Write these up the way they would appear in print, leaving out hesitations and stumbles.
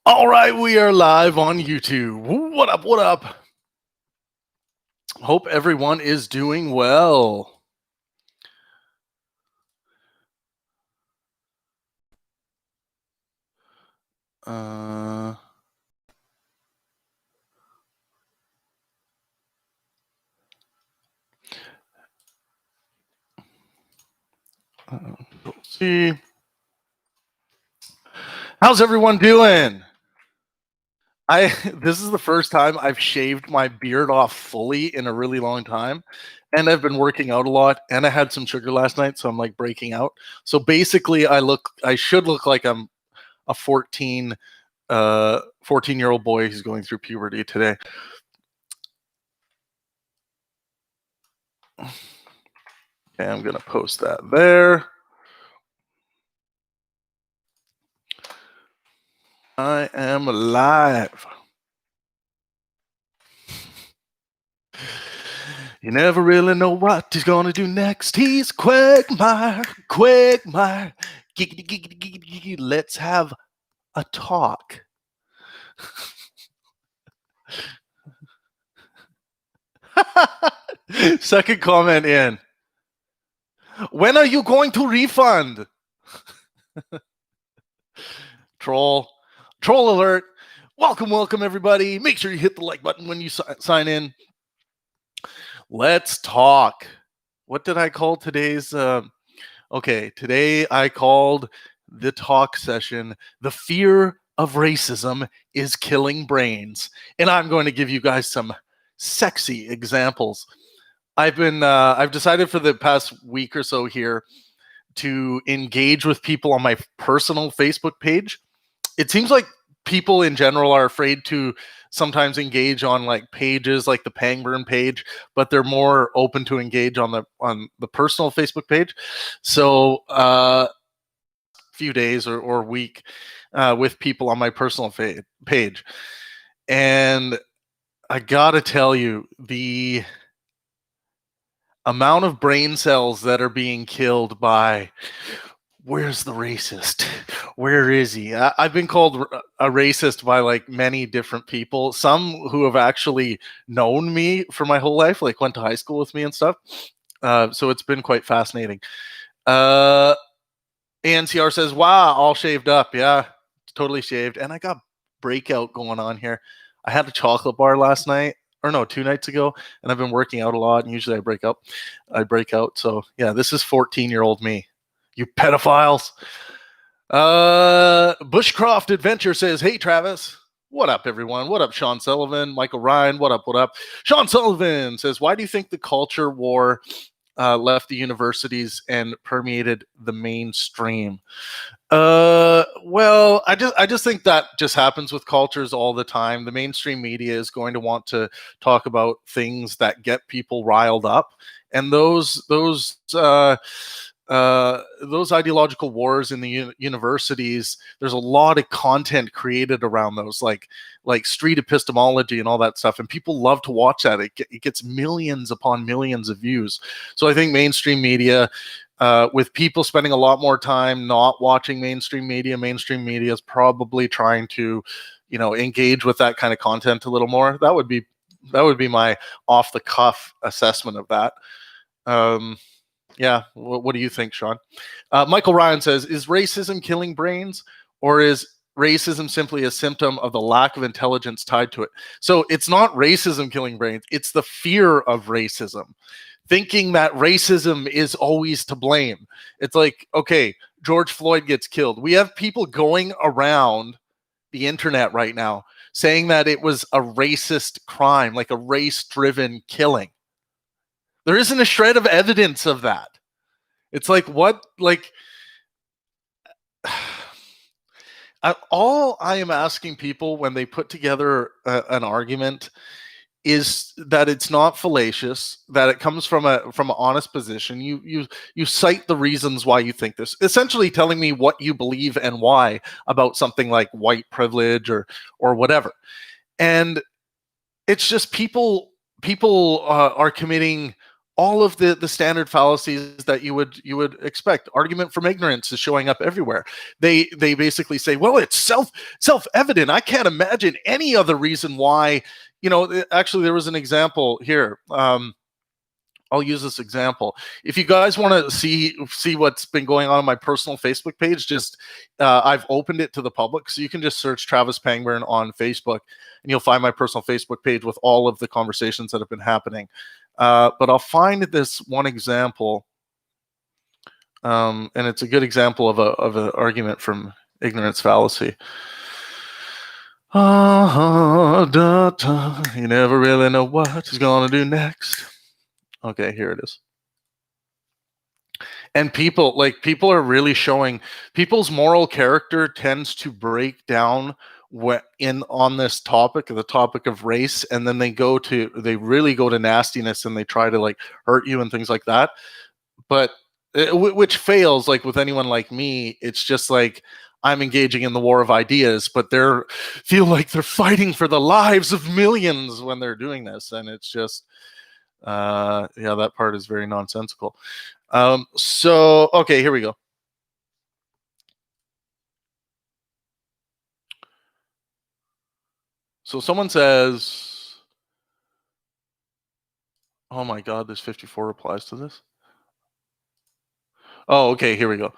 All right, we are live on YouTube. What up? What up? Hope everyone is doing well. Let's see. How's everyone doing? This is the first time I've shaved my beard off fully in a really long time, and I've been working out a lot, and I had some sugar last night, so I'm like breaking out. So basically, I should look like I'm a 14-year-old boy who's going through puberty today. Okay, I'm gonna post that there. I am live. You never really know what he's gonna do next. He's Quagmire. Giggity, giggity, giggity, giggity. Let's have a talk. Second comment in. When are you going to refund? Troll alert. Welcome everybody. Make sure you hit the like button when you sign in. Let's talk. What did I call today's okay, today I called the talk session "The Fear of Racism is Killing Brains," and I'm going to give you guys some sexy examples. I've decided for the past week or so here to engage with people on my personal Facebook page. It seems like people in general are afraid to sometimes engage on like pages like the Pangburn page, but they're more open to engage on the personal Facebook page. So few days or week with people on my personal page, and I gotta tell you, the amount of brain cells that are being killed by "where's the racist? Where is he?" I've been called a racist by like many different people, some who have actually known me for my whole life, like went to high school with me and stuff. So it's been quite fascinating. ANCR says, "Wow, all shaved up." Yeah, totally shaved. And I got breakout going on here. I had a chocolate bar last night, or no, 2 nights ago, and I've been working out a lot, and usually I break out. So yeah, this is 14-year-old me. You pedophiles. Bushcroft Adventure says, "Hey, Travis." What up, everyone? What up, Sean Sullivan? Michael Ryan, what up, what up? Sean Sullivan says, "Why do you think the culture war left the universities and permeated the mainstream?" Well, I just think that just happens with cultures all the time. The mainstream media is going to want to talk about things that get people riled up, and those ideological wars in the universities, there's a lot of content created around those, like street epistemology and all that stuff, and people love to watch that. It gets millions upon millions of views. So I think mainstream media, with people spending a lot more time not watching mainstream media is probably trying to, engage with that kind of content a little more. That would be my off the cuff assessment of that. Yeah, what do you think, Sean? Michael Ryan says, "Is racism killing brains, or is racism simply a symptom of the lack of intelligence tied to it?" So it's not racism killing brains, it's the fear of racism. Thinking that racism is always to blame. It's like, okay, George Floyd gets killed. We have people going around the internet right now saying that it was a racist crime, like a race-driven killing. There isn't a shred of evidence of that. It's like, what? Like, all I am asking people when they put together an argument is that it's not fallacious, that it comes from an honest position. You cite the reasons why you think this, essentially telling me what you believe and why about something like white privilege or whatever. And it's just people are committing all of the standard fallacies that you would expect. Argument from ignorance is showing up everywhere. They basically say, well, it's self-evident. I can't imagine any other reason why. Actually, there was an example here. I'll use this example. If you guys want to see what's been going on my personal Facebook page, just I've opened it to the public, so you can just search Travis Pangburn on Facebook, and you'll find my personal Facebook page with all of the conversations that have been happening. But I'll find this one example, and it's a good example of an argument from ignorance fallacy. You never really know what he's gonna do next. Okay, here it is. And people are really showing people's moral character tends to break down on this topic, the topic of race, and then they really go to nastiness, and they try to like hurt you and things like that. But which fails. Like with anyone like me, it's just like I'm engaging in the war of ideas, but they feel like they're fighting for the lives of millions when they're doing this, and it's just that part is very nonsensical. So okay, here we go. So someone says, oh my god, there's 54 replies to this. Oh, okay, here we go.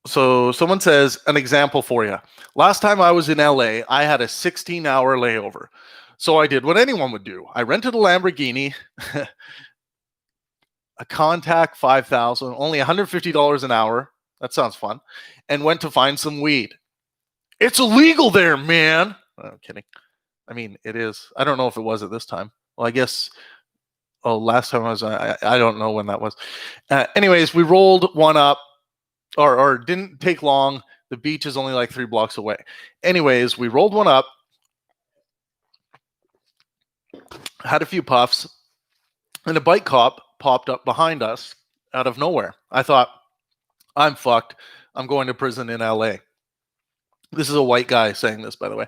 So someone says, an example for you. Last time I was in LA, I had a 16-hour layover. So I did what anyone would do. I rented a Lamborghini, a Contact 5000, only $150 an hour. That sounds fun. And went to find some weed. It's illegal there, man. Oh, I'm kidding. I mean, it is. I don't know if it was at this time. Well, I guess. Oh, last time I don't know when that was. Anyways, we rolled one up, or didn't take long. The beach is only like 3 blocks away. Anyways, we rolled one up, had a few puffs, and a bike cop popped up behind us out of nowhere. I thought, I'm fucked. I'm going to prison in LA. This is a white guy saying this, by the way.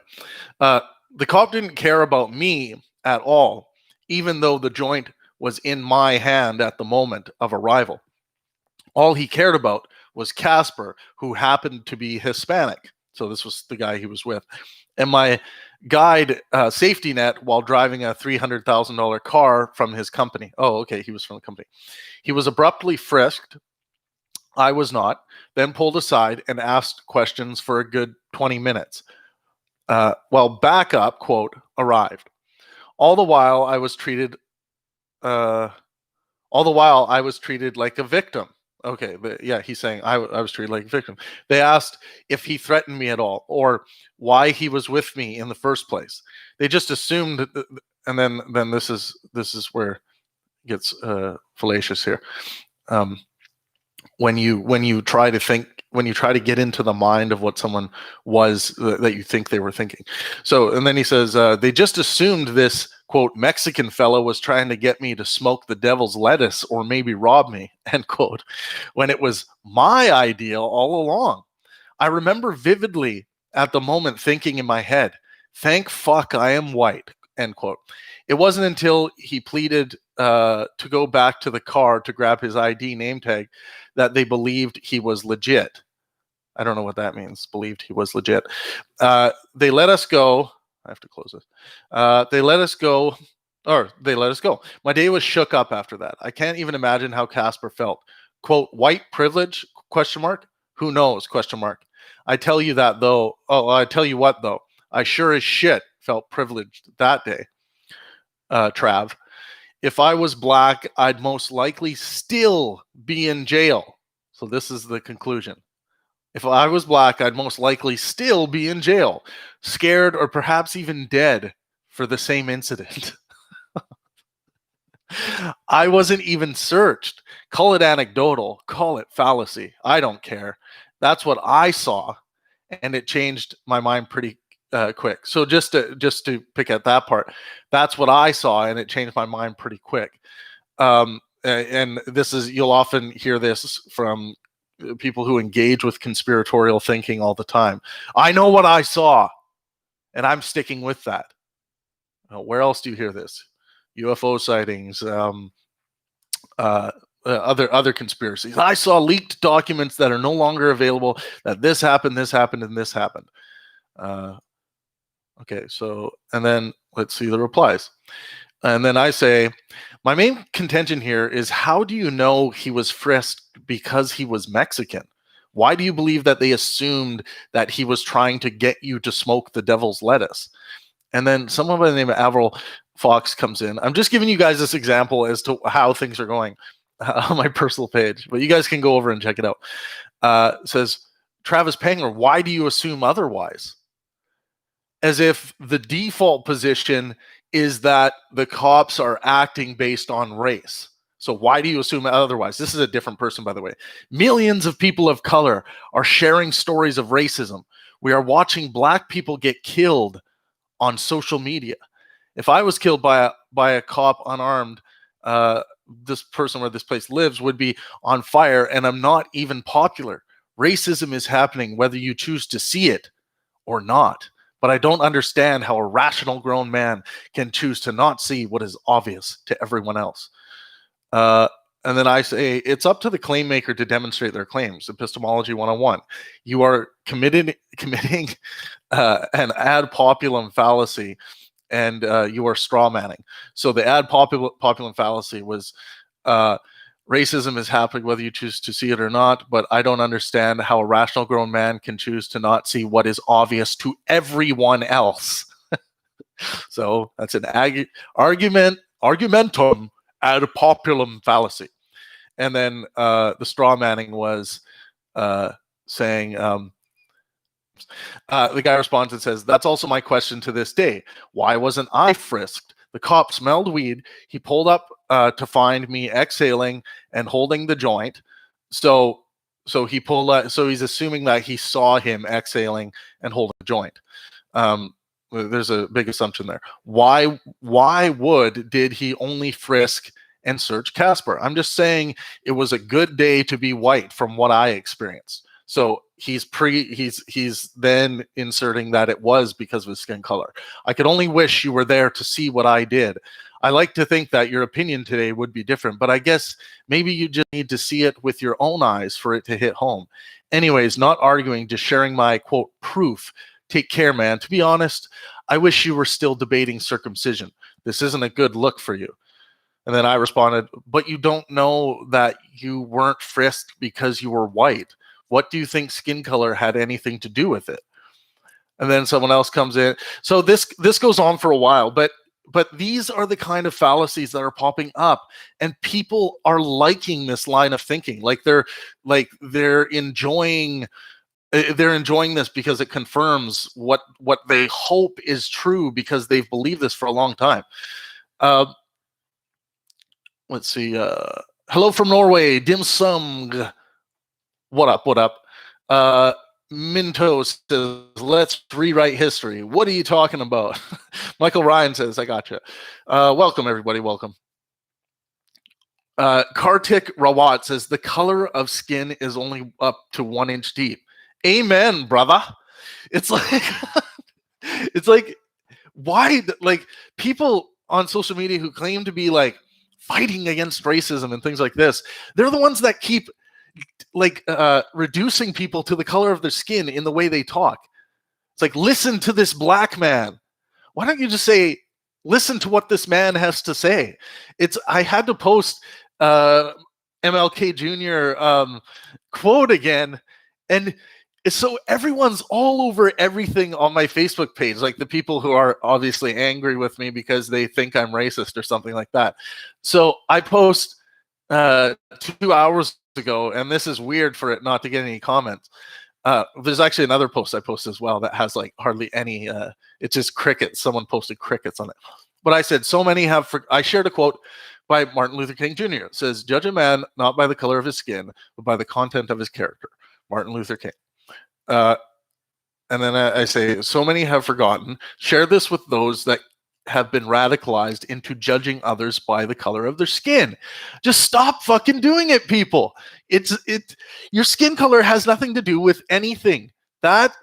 The cop didn't care about me at all, even though the joint was in my hand at the moment of arrival. All he cared about was Casper, who happened to be Hispanic. So this was the guy he was with. And my guide safety net while driving a $300,000 car from his company. Oh, okay, he was from the company. He was abruptly frisked. I was not. Then pulled aside and asked questions for a good 20 minutes. While backup, quote, arrived. All the while I was treated like a victim. Okay, but yeah, he's saying I was treated like a victim. They asked if he threatened me at all or why he was with me in the first place. They just assumed, and then this is where it gets fallacious here. When you try to get into the mind of what someone was that you think they were thinking. So, and then he says, they just assumed this, quote, Mexican fellow was trying to get me to smoke the devil's lettuce or maybe rob me, end quote, when it was my idea all along. I remember vividly at the moment thinking in my head, thank fuck I am white, end quote. It wasn't until he pleaded to go back to the car to grab his ID name tag that they believed he was legit. I don't know what that means, believed he was legit. They let us go. I have to close this. They let us go. My day was shook up after that. I can't even imagine how Casper felt. Quote, white privilege, question mark? Who knows, question mark. I tell you that though. Oh, I tell you what though. I sure as shit felt privileged that day. Trav. If I was black, I'd most likely still be in jail. So this is the conclusion. If I was black, I'd most likely still be in jail, scared or perhaps even dead for the same incident. I wasn't even searched. Call it anecdotal, call it fallacy. I don't care. That's what I saw, and it changed my mind pretty quick. So just to pick at that part, that's what I saw, and it changed my mind pretty quick. And this is, you'll often hear this from people who engage with conspiratorial thinking all the time. I know what I saw, and I'm sticking with that. Where else do you hear this? UFO sightings, other conspiracies. I saw leaked documents that are no longer available, that this happened, and this happened. Okay, so, and then let's see the replies. And then I say, my main contention here is, how do you know he was frisked because he was Mexican? Why do you believe that they assumed that he was trying to get you to smoke the devil's lettuce? And then someone by the name of Avril Fox comes in. I'm just giving you guys this example as to how things are going on my personal page, but you guys can go over and check it out. Says, Travis Pangburn, why do you assume otherwise? As if the default position is that the cops are acting based on race. So why do you assume otherwise? This is a different person, by the way. Millions of people of color are sharing stories of racism. We are watching Black people get killed on social media. If I was killed by a cop unarmed, this person where this place lives would be on fire, and I'm not even popular. Racism is happening whether you choose to see it or not. But I don't understand how a rational grown man can choose to not see what is obvious to everyone else. And then I say, it's up to the claim maker to demonstrate their claims. Epistemology 101. You are committing an ad populum fallacy, and you are straw manning. So the ad populum fallacy was, racism is happening whether you choose to see it or not, but I don't understand how a rational grown man can choose to not see what is obvious to everyone else. So that's an argumentum ad populum fallacy. And then the straw manning was saying, the guy responds and says, that's also my question to this day. Why wasn't I frisked? The cop smelled weed. He pulled up to find me exhaling and holding the joint. So he pulled up. So he's assuming that he saw him exhaling and holding the joint. There's a big assumption there. Why did he only frisk and search Casper? I'm just saying it was a good day to be white from what I experienced. So he's then inserting that it was because of his skin color. I could only wish you were there to see what I did. I like to think that your opinion today would be different, but I guess maybe you just need to see it with your own eyes for it to hit home. Anyways, not arguing, just sharing my, quote, proof. Take care, man. To be honest, I wish you were still debating circumcision. This isn't a good look for you. And then I responded, but you don't know that you weren't frisked because you were white. What do you think skin color had anything to do with it? And then someone else comes in. So this goes on for a while, but these are the kind of fallacies that are popping up, and people are liking this line of thinking. They're enjoying this because it confirms what they hope is true, because they've believed this for a long time. Let's see. Hello from Norway, Dim Sum. What up? Minto says, let's rewrite history. What are you talking about? Michael Ryan says, I gotcha. Welcome, everybody. Welcome. Kartik Rawat says, the color of skin is only up to 1 inch deep. Amen, brother. It's like, why, like, people on social media who claim to be like fighting against racism and things like this, they're the ones that keep reducing people to the color of their skin in the way they talk. It's like, listen to this black man. Why don't you just say, listen to what this man has to say? I had to post MLK Jr. Quote again, and so everyone's all over everything on my Facebook page, like the people who are obviously angry with me because they think I'm racist or something like that. So I post 2 hours ago, and this is weird for it not to get any comments. There's actually another post I post as well that has like hardly any, it's just crickets. Someone posted crickets on it. But I said, so many have, I shared a quote by Martin Luther King Jr. It says, judge a man not by the color of his skin, but by the content of his character. Martin Luther King. And then I say, so many have forgotten. Share this with those that have been radicalized into judging others by the color of their skin. Just stop fucking doing it, people. Your skin color has nothing to do with anything. That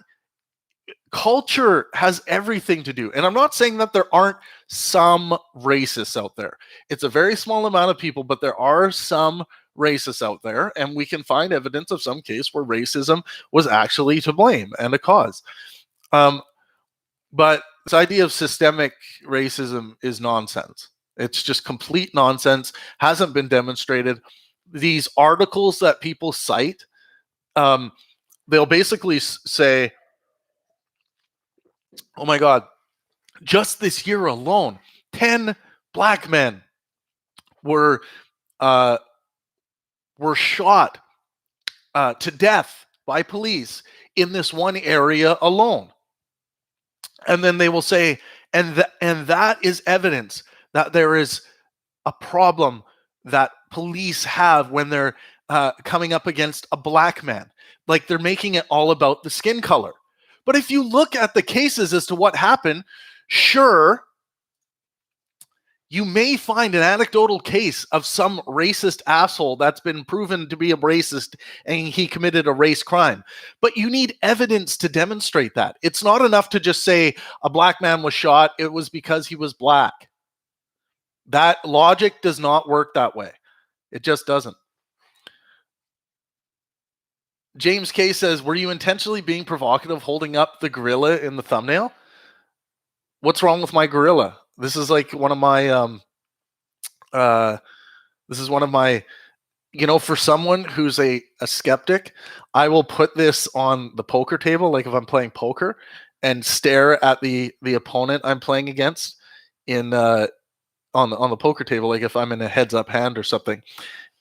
culture has everything to do. And I'm not saying that there aren't some racists out there. It's a very small amount of people, but there are some racists out there, and we can find evidence of some case where racism was actually to blame and a cause. But this idea of systemic racism is nonsense. It's just complete nonsense, hasn't been demonstrated. These articles that people cite, they'll basically say, oh my God, just this year alone, 10 black men were shot to death by police in this one area alone. And then they will say, and that is evidence that there is a problem that police have when they're coming up against a black man. Like they're making it all about the skin color. But if you look at the cases as to what happened, sure, you may find an anecdotal case of some racist asshole that's been proven to be a racist and he committed a race crime. But you need evidence to demonstrate that. It's not enough to just say a black man was shot, it was because he was black. That logic does not work that way. It just doesn't. James K says, were you intentionally being provocative holding up the gorilla in the thumbnail? What's wrong with my gorilla? This is like one of my for someone who's a skeptic, I will put this on the poker table, like if I'm playing poker, and stare at the opponent I'm playing against in on the poker table, like if I'm in a heads up hand or something.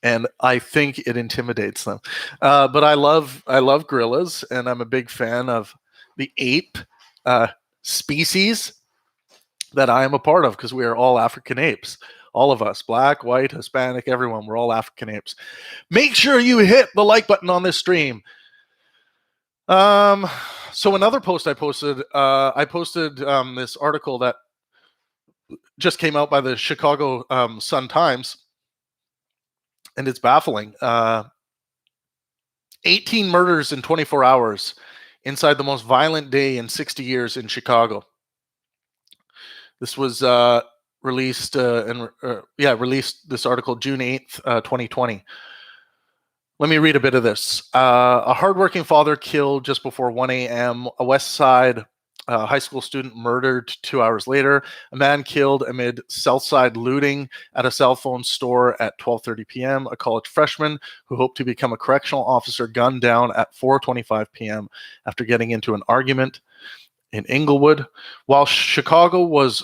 And I think it intimidates them. But I love gorillas, and I'm a big fan of the ape species that I am a part of, because we are all African apes. All of us, black, white, Hispanic, everyone, we're all African apes. Make sure you hit the like button on this stream. So another post I posted this article that just came out by the Chicago Sun-Times, and it's baffling. 18 murders in 24 hours inside the most violent day in 60 years in Chicago. This was released this article June 8th, 2020. Let me read a bit of this. A hardworking father killed just before 1 a.m. A West Side high school student murdered 2 hours later. A man killed amid South Side looting at a cell phone store at 12:30 p.m. A college freshman who hoped to become a correctional officer gunned down at 4:25 p.m. after getting into an argument in Inglewood. While Chicago was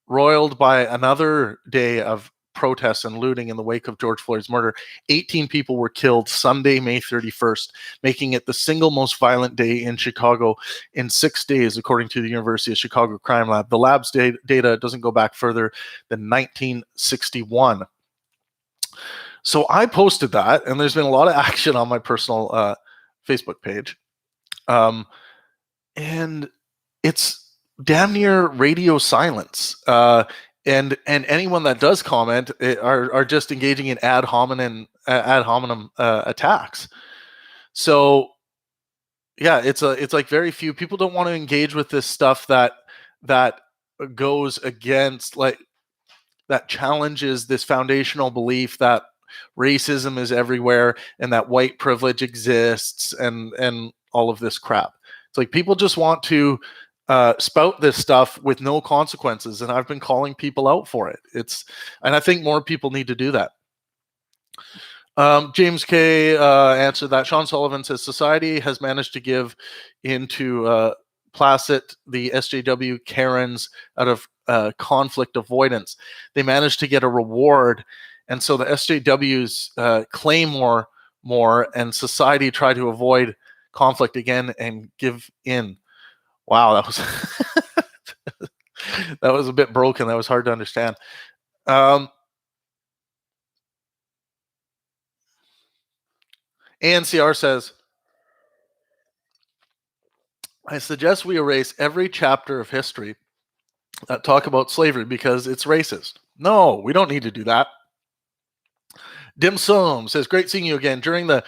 roiled by another day of protests and looting in the wake of George Floyd's murder, 18 people were killed Sunday, May 31st, making it the single most violent day in Chicago in 6 days, according to the University of Chicago Crime Lab. The lab's data doesn't go back further than 1961. So I posted that, and there's been a lot of action on my personal Facebook page. And it's damn near radio silence. And anyone that does comment are just engaging in ad hominem attacks. So yeah, it's like very few people don't want to engage with this stuff that goes against, like, that challenges this foundational belief that racism is everywhere and that white privilege exists and all of this crap. It's like people just want to spout this stuff with no consequences, and I've been calling people out for it. And I think more people need to do that. James K answered that. Sean Sullivan says society has managed to give into placid the SJW Karens out of conflict avoidance. They managed to get a reward, and so the SJWs claim more, and society try to avoid conflict again and give in. Wow, that was that was a bit broken. That was hard to understand. ANCR says, I suggest we erase every chapter of history that talk about slavery because it's racist. No, we don't need to do that. Dim Sum says, great seeing you again. During the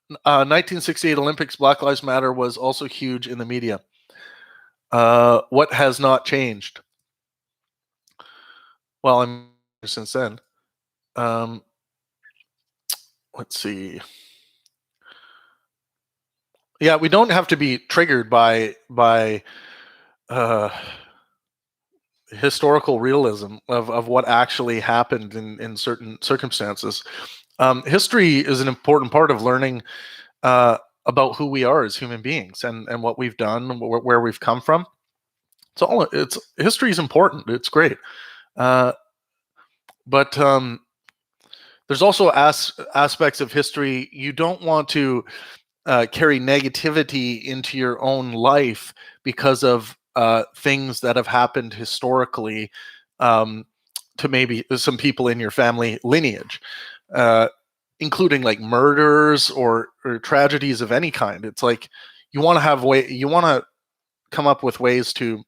1968 Olympics, Black Lives Matter was also huge in the media. What has not changed? Well, I'm since then. Um, let's see. Yeah, we don't have to be triggered by uh, historical realism of what actually happened in certain circumstances. History is an important part of learning uh, about who we are as human beings and what we've done, where we've come from. It's history is important. It's great, uh, but there's also aspects of history you don't want to carry negativity into your own life because of things that have happened historically um, to maybe some people in your family lineage, uh, including like murders or tragedies of any kind. It's like you want to come up with ways to,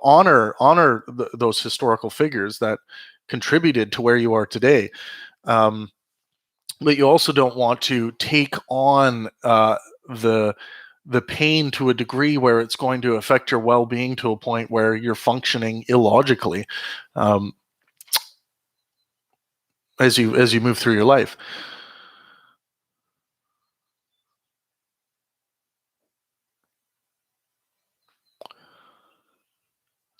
honor those historical figures that contributed to where you are today. Um, but you also don't want to take on the the pain to a degree where it's going to affect your well-being to a point where you're functioning illogically um, as you move through your life.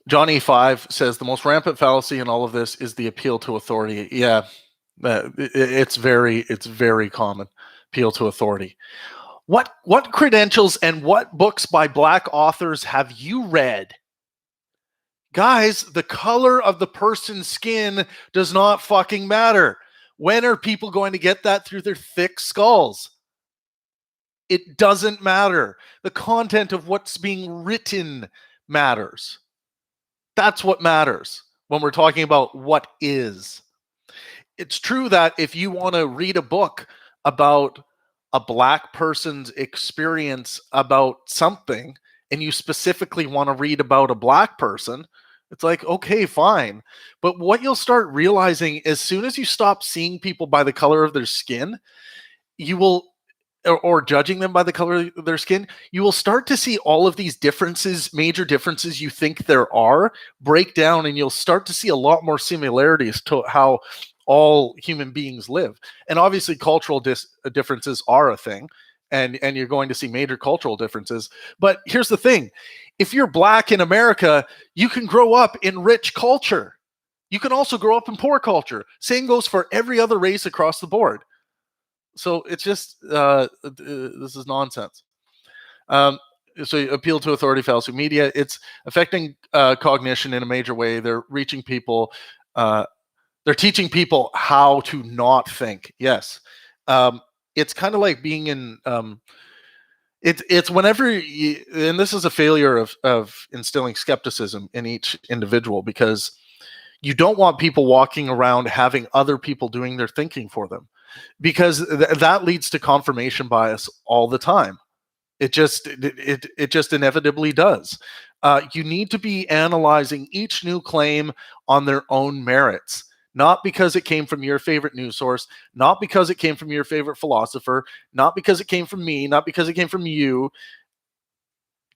Johnny Five says the most rampant fallacy in all of this is the appeal to authority. Yeah, it's very common. Appeal to authority. What credentials and what books by Black authors have you read? Guys, the color of the person's skin does not fucking matter. When are people going to get that through their thick skulls? It doesn't matter. The content of what's being written matters. That's what matters when we're talking about what is. It's true that if you want to read a book about a Black person's experience about something and you specifically want to read about a Black person, it's like, okay, fine. But what you'll start realizing as soon as you stop seeing people by the color of their skin, you will, or judging them by the color of their skin, you will start to see all of these differences, major differences you think there are, break down, and you'll start to see a lot more similarities to how all human beings live. And obviously, cultural differences are a thing, and you're going to see major cultural differences. But here's the thing: if you're Black in America, you can grow up in rich culture. You can also grow up in poor culture. Same goes for every other race across the board. So it's just this is nonsense. Um, so you appeal to authority fallacy media. It's affecting cognition in a major way. They're reaching people. They're teaching people how to not think. Yes, it's kind of like being in. It's whenever you, and this is a failure of instilling skepticism in each individual, because you don't want people walking around having other people doing their thinking for them, because that leads to confirmation bias all the time. It just inevitably does. You need to be analyzing each new claim on their own merits, not because it came from your favorite news source, not because it came from your favorite philosopher, not because it came from me, not because it came from you.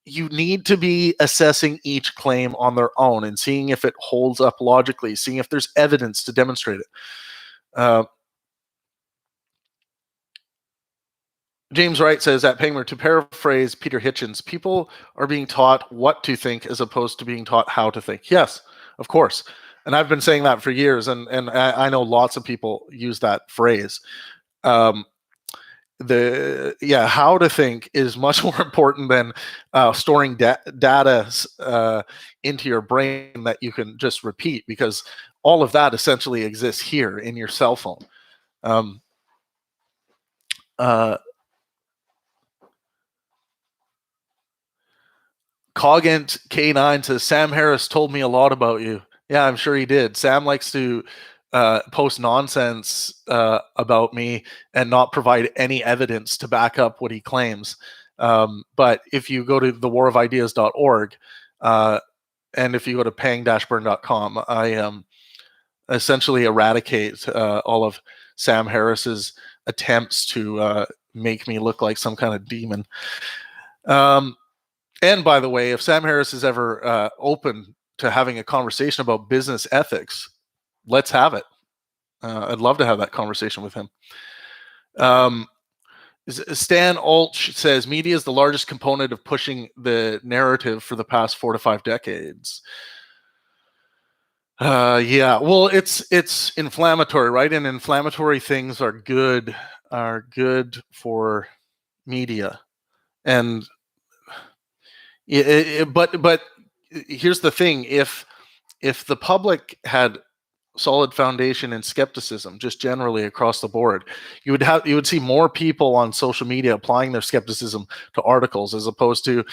You need to be assessing each claim on their own and seeing if it holds up logically, seeing if there's evidence to demonstrate it. Uh, James Wright says at Pangburn, to paraphrase Peter Hitchens, people are being taught what to think as opposed to being taught how to think. Yes, of course. And I've been saying that for years, and I know lots of people use that phrase. Um, how to think is much more important than storing data into your brain that you can just repeat, because all of that essentially exists here in your cell phone. Um, uh, Cogent K9 says Sam Harris told me a lot about you. Yeah, I'm sure he did. Sam likes to post nonsense about me and not provide any evidence to back up what he claims. But if you go to thewarofideas.org and if you go to pang-burn.com, I essentially eradicate all of Sam Harris's attempts to make me look like some kind of demon. Um, And by the way, if Sam Harris is ever open to having a conversation about business ethics, let's have it. I'd love to have that conversation with him. Stan Altsch says media is the largest component of pushing the narrative for the past 4 to 5 decades. Yeah, well, it's inflammatory, right? And inflammatory things are good for media. And but here's the thing: if the public had solid foundation and skepticism just generally across the board, you would see more people on social media applying their skepticism to articles as opposed to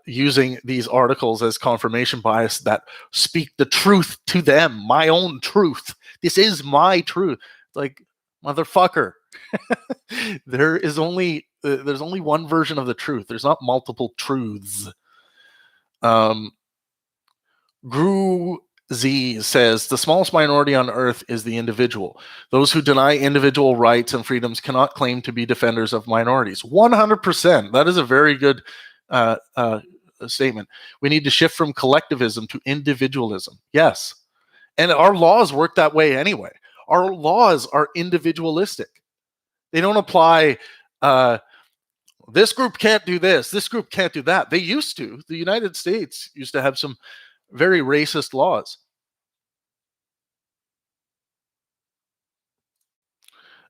using these articles as confirmation bias that speak the truth to them. My own truth. This is my truth. Like, motherfucker. There's only one version of the truth. There's not multiple truths. Gru Z says the smallest minority on earth is the individual. Those who deny individual rights and freedoms cannot claim to be defenders of minorities. 100%. That is a very good statement. We need to shift from collectivism to individualism. Yes. And our laws work that way anyway. Our laws are individualistic. They don't apply, this group can't do this, this group can't do that. They used to. The United States used to have some very racist laws.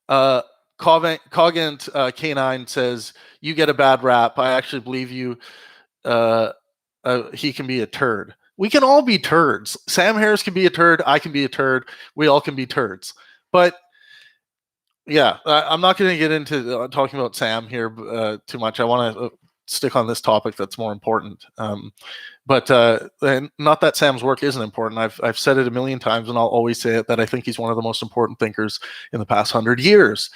Cogent K9 says, you get a bad rap. I actually believe you. He can be a turd. We can all be turds. Sam Harris can be a turd. I can be a turd. We all can be turds. But yeah, I'm not going to get into talking about Sam here too much. I want to stick on this topic that's more important. But not that Sam's work isn't important. I've said it a million times, and I'll always say it, that I think he's one of the most important thinkers in the past 100 years,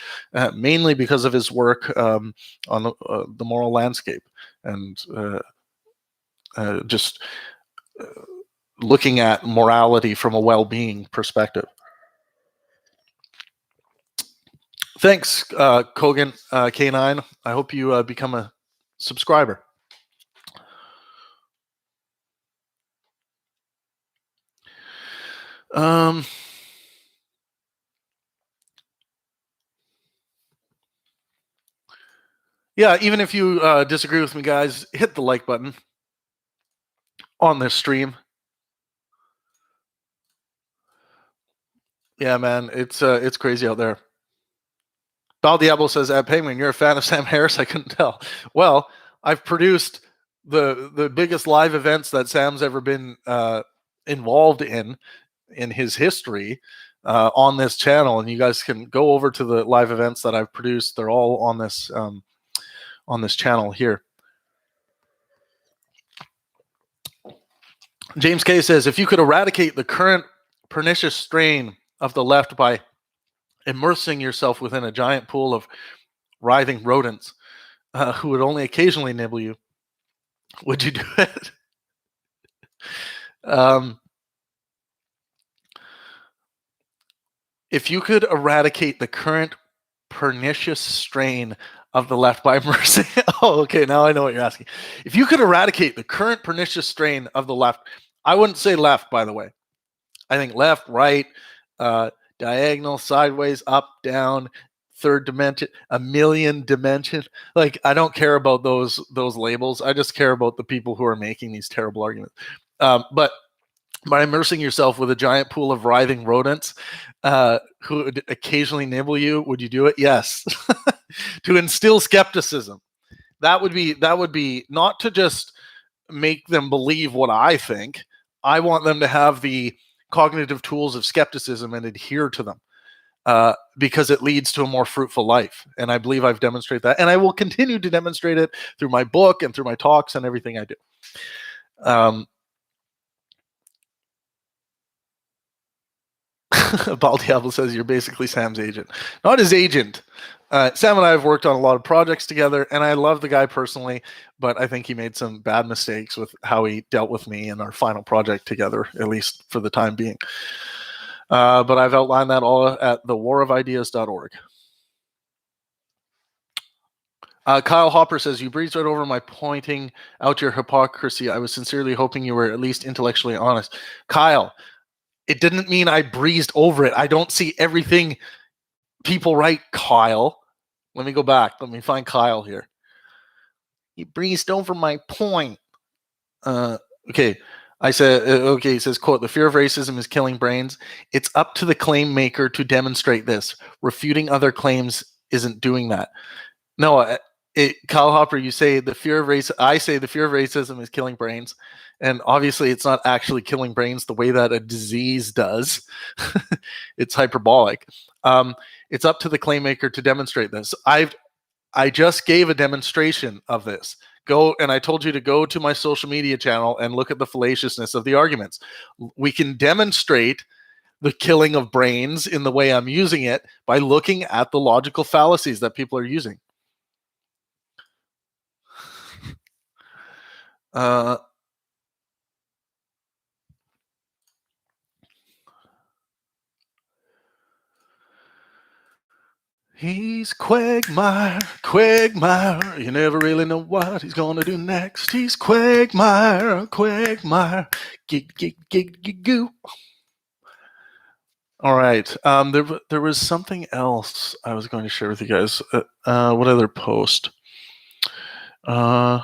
mainly because of his work on the moral landscape and just looking at morality from a well-being perspective. Thanks, Kogan K9. I hope you become a subscriber. Yeah, even if you disagree with me, guys, hit the like button on this stream. Yeah, man, it's crazy out there. Bal Diablo says, Penguin, you're a fan of Sam Harris? I couldn't tell. Well, I've produced the biggest live events that Sam's ever been involved in his history on this channel, and you guys can go over to the live events that I've produced. They're all on this channel here. James K says, if you could eradicate the current pernicious strain of the left by immersing yourself within a giant pool of writhing rodents who would only occasionally nibble you, would you do it? If you could eradicate the current pernicious strain of the left by immersing... Oh, okay, now I know what you're asking. If you could eradicate the current pernicious strain of the left, I wouldn't say left, by the way. I think left, right, diagonal, sideways, up, down, third dimension, a million dimension. Like, I don't care about those labels. I just care about the people who are making these terrible arguments. But by immersing yourself with a giant pool of writhing rodents who would occasionally nibble you, would you do it? Yes. To instill skepticism. That would be not to just make them believe what I think. I want them to have the cognitive tools of skepticism and adhere to them because it leads to a more fruitful life. And I believe I've demonstrated that. And I will continue to demonstrate it through my book and through my talks and everything I do. Bal Diablo says you're basically Sam's agent. Not his agent. Sam and I have worked on a lot of projects together, and I love the guy personally, but I think he made some bad mistakes with how he dealt with me in our final project together, at least for the time being. But I've outlined that all at thewarofideas.org. Kyle Hopper says, you breezed right over my pointing out your hypocrisy. I was sincerely hoping you were at least intellectually honest. Kyle, it didn't mean I breezed over it. I don't see everything people write, Kyle. Let me go back. Let me find Kyle here. You breezed over my point. Okay. I said, okay, he says, quote, the fear of racism is killing brains. It's up to the claim maker to demonstrate this. Refuting other claims isn't doing that. No, Kyle Hopper, you say the fear of race. I say the fear of racism is killing brains, and obviously, it's not actually killing brains the way that a disease does. It's hyperbolic. It's up to the claim maker to demonstrate this. I just gave a demonstration of this. Go, and I told you to go to my social media channel and look at the fallaciousness of the arguments. We can demonstrate the killing of brains in the way I'm using it by looking at the logical fallacies that people are using. He's Quagmire, Quagmire. You never really know what he's gonna do next. He's Quagmire, Quagmire. Goo. All right. There was something else I was going to share with you guys. What other post? Oh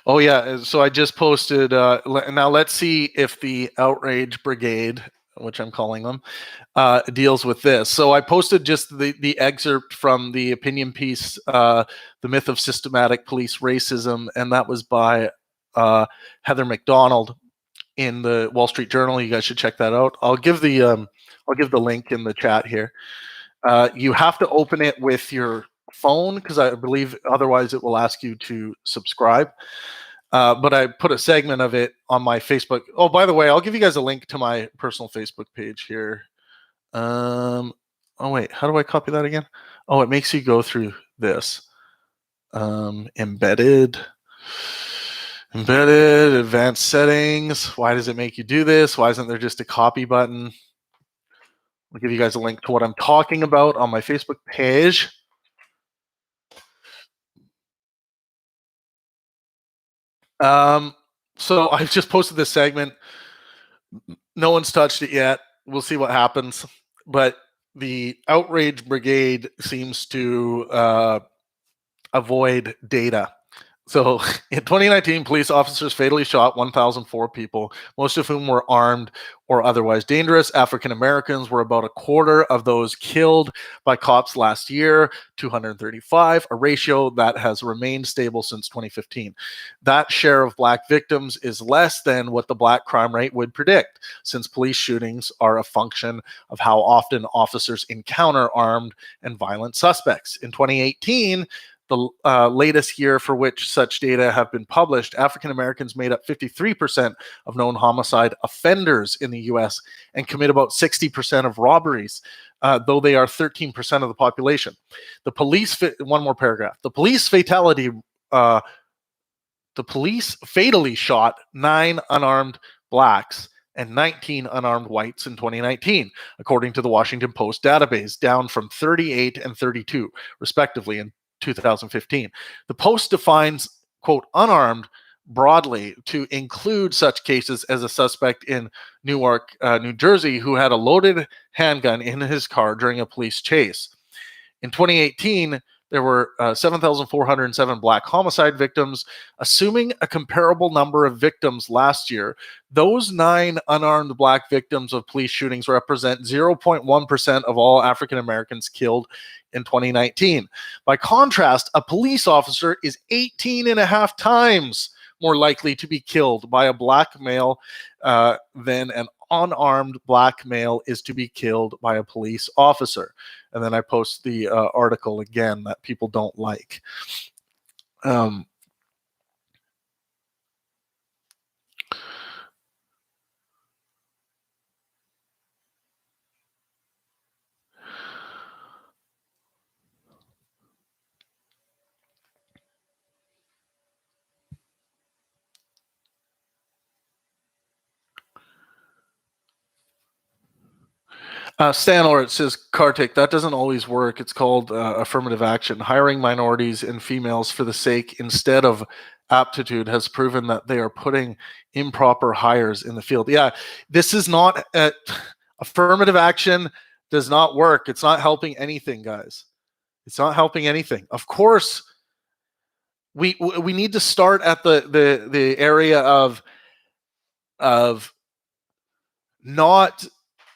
yeah. So I just posted. Now let's see if the Outrage Brigade, which I'm calling them, deals with this. So I posted just the excerpt from the opinion piece, The Myth of Systematic Police Racism, and that was by Heather McDonald in the Wall Street Journal. You guys should check that out. I'll give the link in the chat here. You have to open it with your phone because I believe otherwise it will ask you to subscribe. But I put a segment of it on my Facebook. Oh, by the way, I'll give you guys a link to my personal Facebook page here. Oh wait, how do I copy that again? Oh, it makes you go through this. Embedded, advanced settings. Why does it make you do this? Why isn't there just a copy button? I'll give you guys a link to what I'm talking about on my Facebook page. So I've just posted this segment. No one's touched it yet. We'll see what happens. But the Outrage Brigade seems to avoid data. So in 2019, police officers fatally shot 1,004 people, most of whom were armed or otherwise dangerous. African Americans were about a quarter of those killed by cops last year, 235, a ratio that has remained stable since 2015. That share of black victims is less than what the black crime rate would predict, since police shootings are a function of how often officers encounter armed and violent suspects. In 2018, the latest year for which such data have been published, African Americans made up 53% of known homicide offenders in the US and commit about 60% of robberies, though they are 13% of the population. The police, one more paragraph, the police fatally shot 9 unarmed blacks and 19 unarmed whites in 2019, according to the Washington Post database, down from 38 and 32, respectively, in 2015. The Post defines, quote, unarmed broadly to include such cases as a suspect in Newark, New Jersey, who had a loaded handgun in his car during a police chase. In 2018, there were 7,407 black homicide victims. Assuming a comparable number of victims last year, those 9 unarmed black victims of police shootings represent 0.1% of all African Americans killed in 2019. By contrast, a police officer is 18 and a half times more likely to be killed by a black male than an unarmed black male is to be killed by a police officer. And then I post the article again that people don't like. Stan Orrit says, Kartik, that doesn't always work. It's called affirmative action. Hiring minorities and females for the sake instead of aptitude has proven that they are putting improper hires in the field. Yeah, this is not affirmative action does not work. It's not helping anything, guys. It's not helping anything. Of course, we need to start at the area of not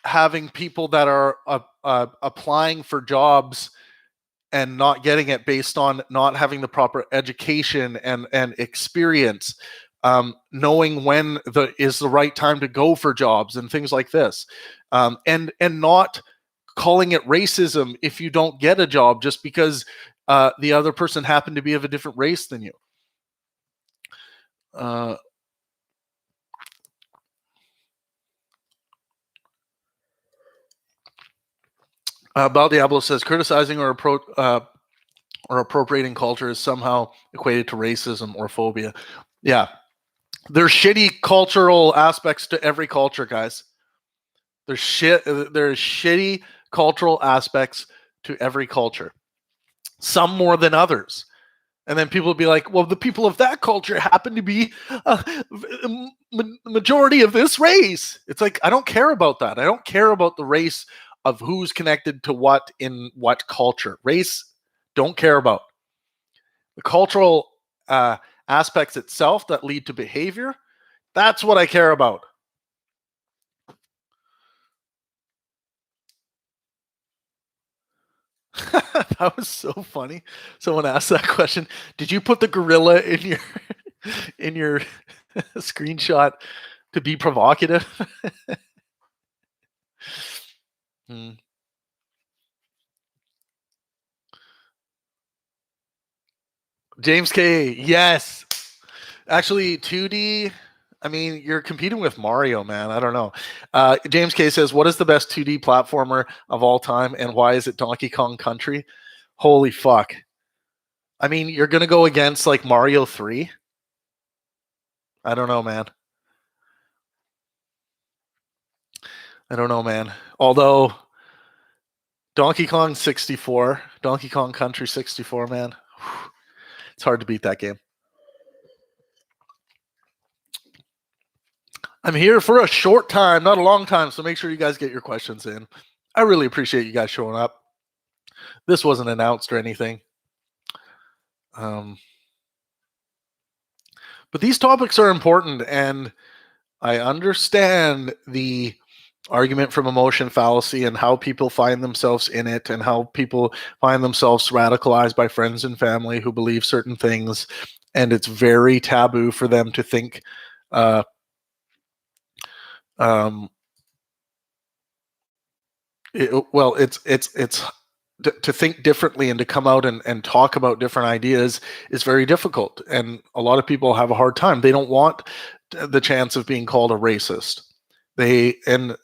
having people that are applying for jobs and not getting it based on not having the proper education and experience, knowing when is the right time to go for jobs and things like this, and not calling it racism if you don't get a job just because the other person happened to be of a different race than you. Bal Diablo says criticizing or appropriating culture is somehow equated to racism or phobia. Yeah, there's shitty cultural aspects to every culture, guys. There's shitty cultural aspects to every culture. Some more than others. And then people will be like, well, the people of that culture happen to be majority of this race. It's like, I don't care about that. I don't care about the race of who's connected to what in what culture. Race, don't care about. The cultural aspects itself that lead to behavior, that's what I care about. That was so funny. Someone asked that question. Did you put the gorilla in your screenshot to be provocative? James K. Yes. Actually, 2D. I mean, you're competing with Mario, man. I don't know. James K says, what is the best 2D platformer of all time and why is it Donkey Kong Country? Holy fuck. I mean, you're going to go against like Mario 3? I don't know, man. I don't know, man. Although Donkey Kong 64, Donkey Kong Country 64, man. It's hard to beat that game. I'm here for a short time, not a long time, so make sure you guys get your questions in. I really appreciate you guys showing up. This wasn't announced or anything. But these topics are important, and I understand the argument from emotion fallacy and how people find themselves in it and how people find themselves radicalized by friends and family who believe certain things, and it's very taboo for them to think it's to think differently and to come out and talk about different ideas is very difficult, and a lot of people have a hard time. They don't want the chance of being called a racist. And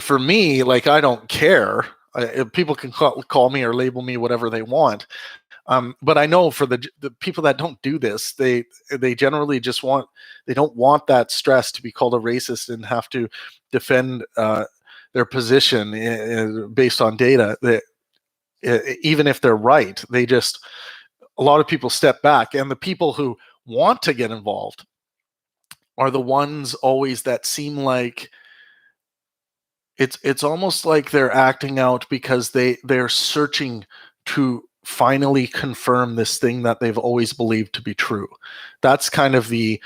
for me, like, I don't care. People can call me or label me whatever they want. But I know for the people that don't do this, they generally just they don't want that stress to be called a racist and have to defend their position based on data. That even if they're right, a lot of people step back, and the people who want to get involved are the ones always that seem like it's almost like they're acting out because they're searching to finally confirm this thing that they've always believed to be true. That's kind of the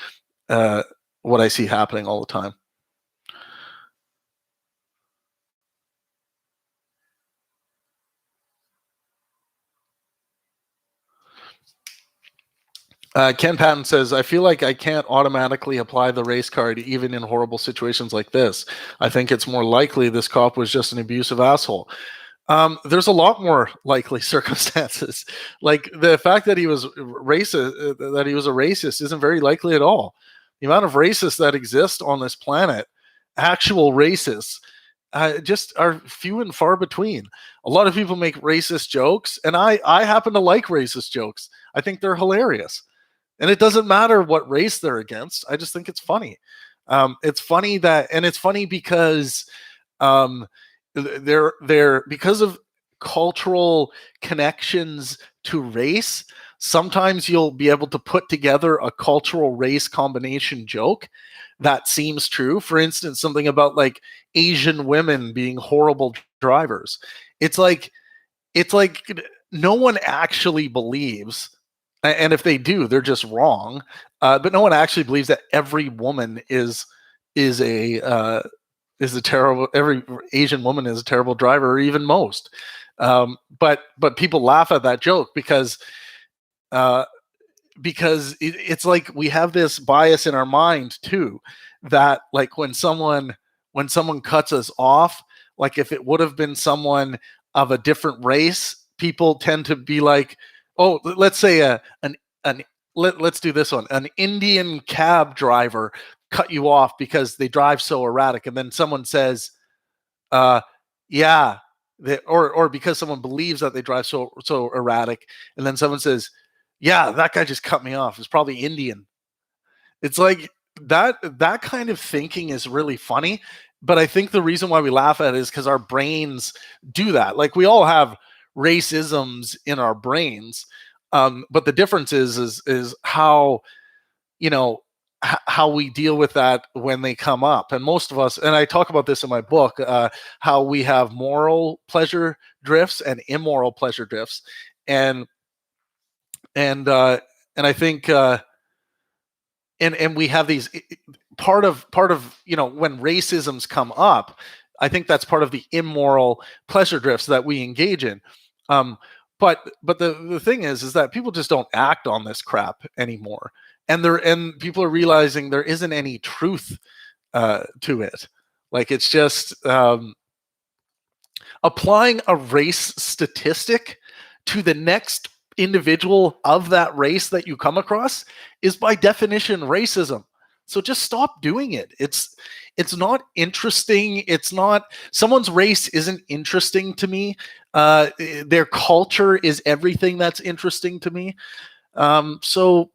what I see happening all the time. Ken Patton says, I feel like I can't automatically apply the race card even in horrible situations like this. I think it's more likely this cop was just an abusive asshole. There's a lot more likely circumstances. Like the fact that he was racist, that he was a racist, isn't very likely at all. The amount of racists that exist on this planet, actual racists, just are few and far between. A lot of people make racist jokes, and I happen to like racist jokes. I think they're hilarious. And it doesn't matter what race they're against. I just think it's funny. It's funny because they're because of cultural connections to race. Sometimes you'll be able to put together a cultural race combination joke that seems true. For instance, something about like Asian women being horrible drivers. It's like no one actually believes, and if they do, they're just wrong. But no one actually believes that every woman is a terrible. Every Asian woman is a terrible driver, or even most. But people laugh at that joke because it's like we have this bias in our mind too, that like when someone cuts us off, like if it would have been someone of a different race, people tend to be like, oh, let's say let's do this one. An Indian cab driver cut you off because they drive so erratic, and then someone says, yeah, or because someone believes that they drive so erratic, and then someone says, yeah, that guy just cut me off. It's probably Indian. It's like that kind of thinking is really funny. But I think the reason why we laugh at it is because our brains do that. Like we all have racisms in our brains, but the difference is how, you know, how we deal with that when they come up. And most of us, and I talk about this in my book, how we have moral pleasure drifts and immoral pleasure drifts, and I think and we have these part of when racisms come up. I think that's part of the immoral pleasure drifts that we engage in. But the thing is that people just don't act on this crap anymore, and people are realizing there isn't any truth to it. Like it's just applying a race statistic to the next individual of that race that you come across is by definition racism. So just stop doing it. It's not interesting. It's not, someone's race isn't interesting to me. Their culture is everything that's interesting to me. So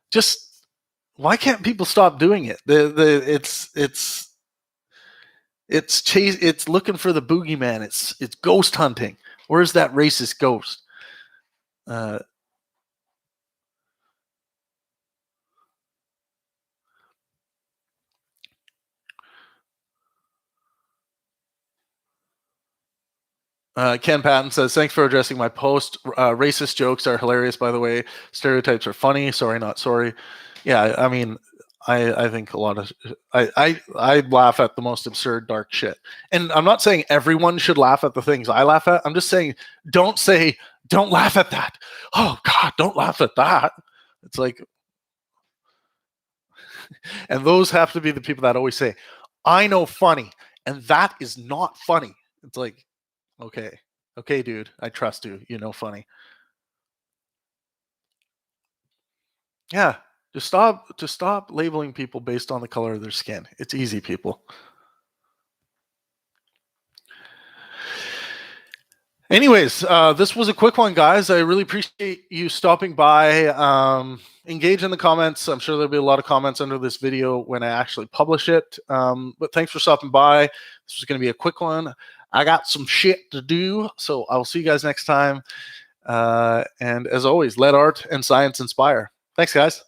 just why can't people stop doing it? It's looking for the boogeyman. It's ghost hunting. Where's that racist ghost? Ken Patton says, thanks for addressing my post. Racist jokes are hilarious, by the way. Stereotypes are funny. Sorry, not sorry. Yeah, I mean, I think a lot of I laugh at the most absurd, dark shit. And I'm not saying everyone should laugh at the things I laugh at. I'm just saying don't laugh at that. Oh God, don't laugh at that. It's like, and those have to be the people that always say, I know funny, and that is not funny. It's like, okay, dude, I trust you. You know funny. Yeah, just stop labeling people based on the color of their skin. It's easy, people. Anyways, this was a quick one, guys. I really appreciate you stopping by. Engage in the comments. I'm sure there'll be a lot of comments under this video when I actually publish it. But thanks for stopping by. This was going to be a quick one. I got some shit to do, so I'll see you guys next time. And as always, let art and science inspire. Thanks, guys.